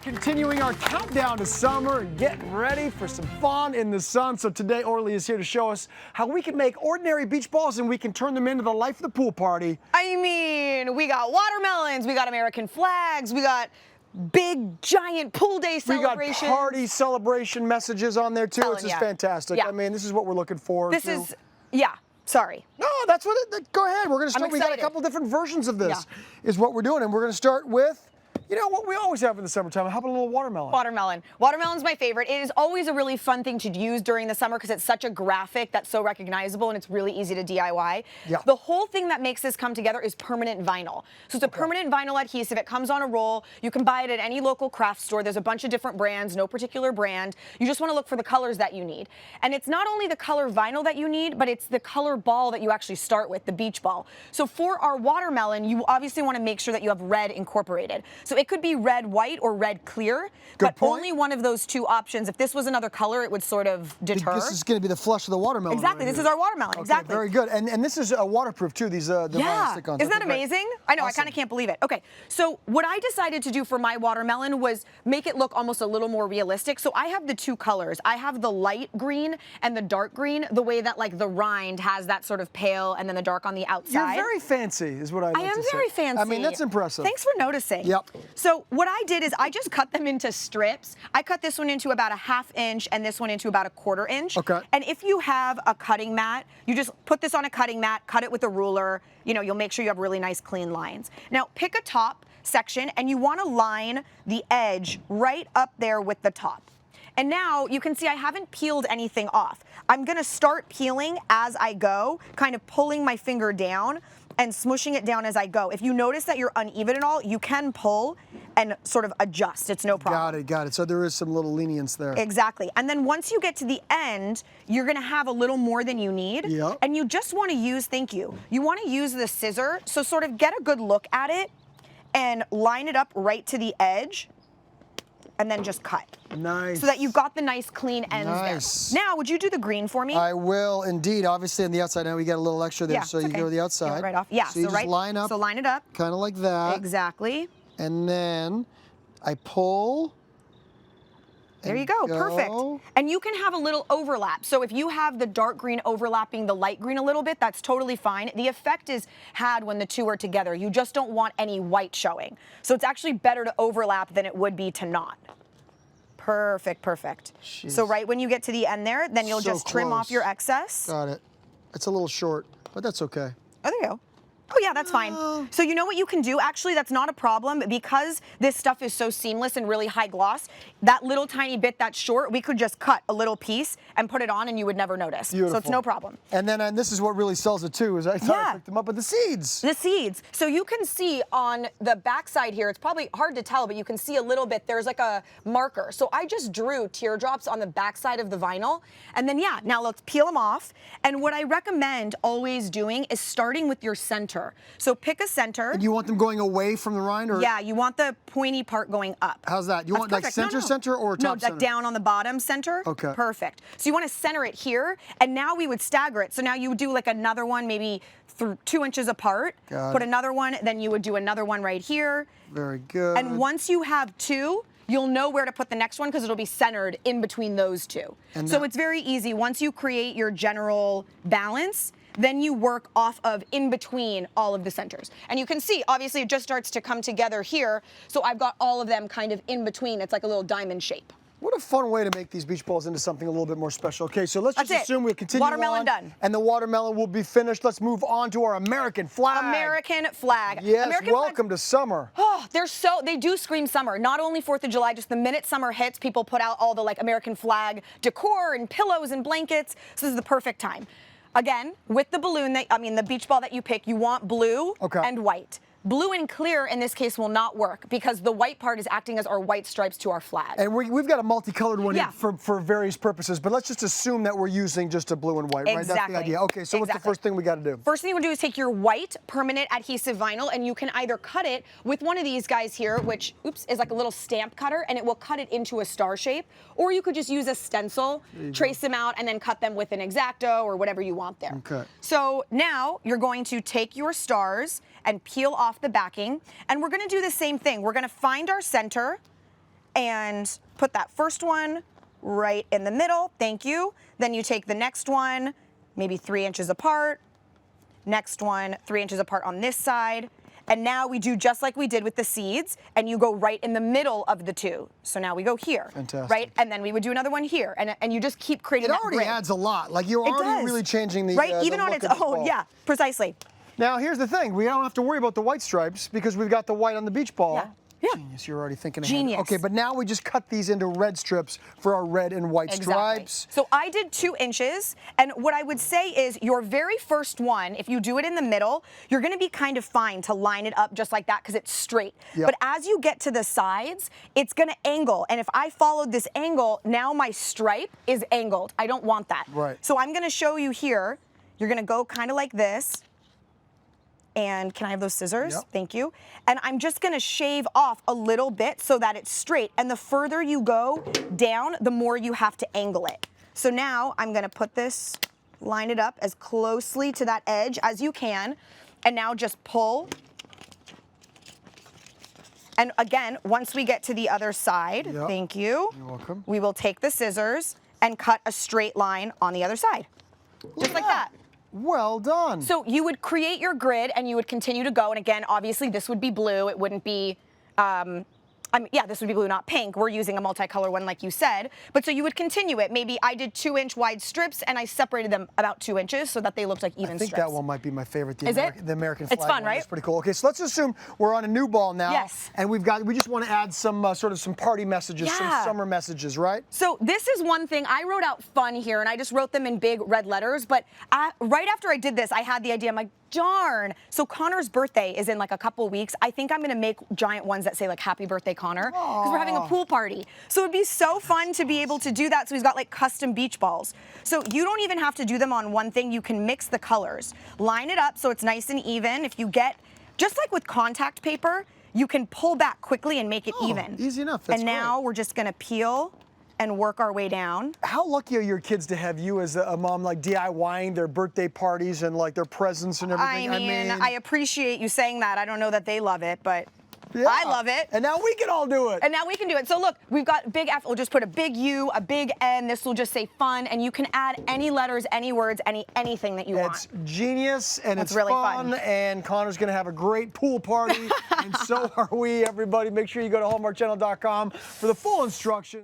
Continuing our countdown to summer and getting ready for some fun in the sun. So today Orly is here to show us how we can make ordinary beach balls and we can turn them into the life of the pool party. I mean, we got watermelons, we got American flags, we got big giant pool day celebrations. We got party celebration messages on there too. It's just fantastic. Yeah. I mean, this is what we're looking for. This is, yeah. Sorry. No, that's what go ahead. We're going to start. We got a couple different versions of this is what we're doing. And we're going to start with, you know, what we always have in the summertime. How about a little watermelon? Watermelon. Watermelon's my favorite. It is always a really fun thing to use during the summer because it's such a graphic that's so recognizable and it's really easy to DIY. Yeah. The whole thing that makes this come together is permanent vinyl. So it's a permanent vinyl adhesive. It comes on a roll. You can buy it at any local craft store. There's a bunch of different brands, no particular brand. You just want to look for the colors that you need. And it's not only the color vinyl that you need, but it's the color ball that you actually start with, the beach ball. So for our watermelon, you obviously want to make sure that you have red incorporated. So it could be red white or red clear, but only one of those two options. If this was another color, it would sort of deter. This is going to be the flush of the watermelon. Exactly. Right this is our watermelon. Okay, exactly. Very good. And this is waterproof too. These the stick-ons. Isn't that amazing? I know. Awesome. I kind of can't believe it. Okay. So what I decided to do for my watermelon was make it look almost a little more realistic. So I have the two colors. I have the light green and the dark green, the way that like the rind has that sort of pale and then the dark on the outside. You're very fancy, is what I like to say. I am very fancy. I mean, that's impressive. Thanks for noticing. Yep. So what I did is I just cut them into strips. I cut this one into about a 1/2 inch and this one into about a 1/4 inch. Okay. And if you have a cutting mat, you just put this on a cutting mat, cut it with a ruler. You know, you'll make sure you have really nice clean lines. Now pick a top section and you want to line the edge right up there with the top. And now you can see I haven't peeled anything off. I'm going to start peeling as I go, kind of pulling my finger down and smushing it down as I go. If you notice that you're uneven at all, you can pull and sort of adjust. It's no problem. Got it. So there is some little lenience there. Exactly. And then once you get to the end, you're gonna have a little more than you need. Yep. And you just wanna use, you wanna use the scissor, so sort of get a good look at it and line it up right to the edge and then just cut. Nice. So that you've got the nice clean ends there. Now, would you do the green for me? I will indeed. Obviously on the outside now we got a little extra there, so you go to the outside. Right off. Yeah, so you just line up. So line it up. Kind of like that. Exactly. And then I pull. There you go, perfect. And you can have a little overlap. So if you have the dark green overlapping the light green a little bit, that's totally fine. The effect is had when the two are together. You just don't want any white showing. So it's actually better to overlap than it would be to not. Perfect, perfect. Jeez. So right when you get to the end there, then you'll just trim off your excess. Got it. It's a little short, but that's okay. Oh, there you go. Oh yeah, that's fine. So you know what you can do? Actually, that's not a problem because this stuff is so seamless and really high gloss. That little tiny bit that's short, we could just cut a little piece and put it on and you would never notice. Beautiful. So it's no problem. And then this is what really sells it too, is I thought I picked them up with the seeds. The seeds. So you can see on the back side here, it's probably hard to tell, but you can see a little bit, there's like a marker. So I just drew teardrops on the back side of the vinyl. And then now let's peel them off. And what I recommend always doing is starting with your center. So pick a center. And you want them going away from the rind? Or? Yeah, you want the pointy part going up. How's that? You want like center or top center? No, like down on the bottom center. Okay. Perfect. So you want to center it here, and now we would stagger it. So now you would do like another one maybe 2 inches apart. Put another one, then you would do another one right here. Very good. And once you have two, you'll know where to put the next one because it'll be centered in between those two. And so it's very easy. Once you create your general balance, then you work off of in between all of the centers. And you can see, obviously, it just starts to come together here. So I've got all of them kind of in between. It's like a little diamond shape. What a fun way to make these beach balls into something a little bit more special. Okay, so let's just assume we'll continue Watermelon on, done. And the watermelon will be finished. Let's move on to our American flag. American flag. Yes, American welcome to summer. Oh, they do scream summer. Not only 4th of July, just the minute summer hits, people put out all the like American flag decor and pillows and blankets. So this is the perfect time. Again, with the balloon the beach ball that you pick, you want blue and white. Blue and clear in this case will not work because the white part is acting as our white stripes to our flag. And we've got a multicolored one here for various purposes, but let's just assume that we're using just a blue and white, right? That's the idea. Okay, so what's the first thing we got to do? First thing you would do is take your white permanent adhesive vinyl and you can either cut it with one of these guys here, which, is like a little stamp cutter and it will cut it into a star shape, or you could just use a stencil, trace them out, and then cut them with an X-Acto or whatever you want there. Okay. So now you're going to take your stars and peel off the backing, and we're gonna do the same thing. We're gonna find our center, and put that first one right in the middle. Thank you. Then you take the next one, maybe 3 inches apart. Next one, 3 inches apart on this side. And now we do just like we did with the seeds, and you go right in the middle of the two. So now we go here, Fantastic. right? And then we would do another one here, and you just keep creating that It already grid. adds a lot. Like you're It already does. really changing the right, the even on look its of this own. ball. Yeah, precisely. Now here's the thing: we don't have to worry about the white stripes because we've got the white on the beach ball. Yeah. Yeah. Genius, you're already thinking ahead. Genius. Okay, but now we just cut these into red strips for our red and white stripes. So I did 2 inches, and what I would say is your very first one, if you do it in the middle, you're gonna be kind of fine to line it up just like that because it's straight. Yep. But as you get to the sides, it's gonna angle, and if I followed this angle, now my stripe is angled. I don't want that. Right. So I'm gonna show you here, you're gonna go kind of like this. And can I have those scissors? Yep. Thank you. And I'm just gonna shave off a little bit so that it's straight. And the further you go down, the more you have to angle it. So now I'm gonna put this, line it up as closely to that edge as you can. And now just pull. And again, once we get to the other side, Yep. thank you. You're welcome. We will take the scissors and cut a straight line on the other side. Just like that. Well done. So you would create your grid and you would continue to go. And again, obviously this would be blue. It wouldn't be, yeah, this would be blue, not pink. We're using a multicolor one like you said. But so you would continue it. Maybe I did 2-inch wide strips and I separated them about 2 inches so that they looked like even I think strips. that one might be my favorite. The Is it? The American flag It's fun, one. right? It's pretty cool. Okay, so let's assume we're on a new ball now. Yes. And we just want to add some sort of some party messages, some Yeah. summer messages, right? So this is one thing, I wrote out fun here and I just wrote them in big red letters, but right after I did this, I had the idea, I'm like, darn. So Connor's birthday is in like a couple weeks. I think I'm gonna make giant ones that say like, happy birthday, Connor, because we're having a pool party. So it'd be so fun to be able to do that. So he's got like custom beach balls. So you don't even have to do them on one thing. You can mix the colors. Line it up so it's nice and even. If you get, just like with contact paper, you can pull back quickly and make it even. Easy enough. That's and now great. we're just gonna peel and work our way down. How lucky are your kids to have you as a mom, like DIYing their birthday parties and like their presents and everything? I mean, I appreciate you saying that. I don't know that they love it, but yeah. I love it. And now we can all do it. And now we can do it. So look, we've got big F. We'll just put a big U, a big N. This will just say fun, and you can add any letters, any words, anything that you It's want. genius, and That's it's really fun, fun. and Connor's going to have a great pool party, and so are we, everybody. Make sure you go to hallmarkchannel.com for the full instructions.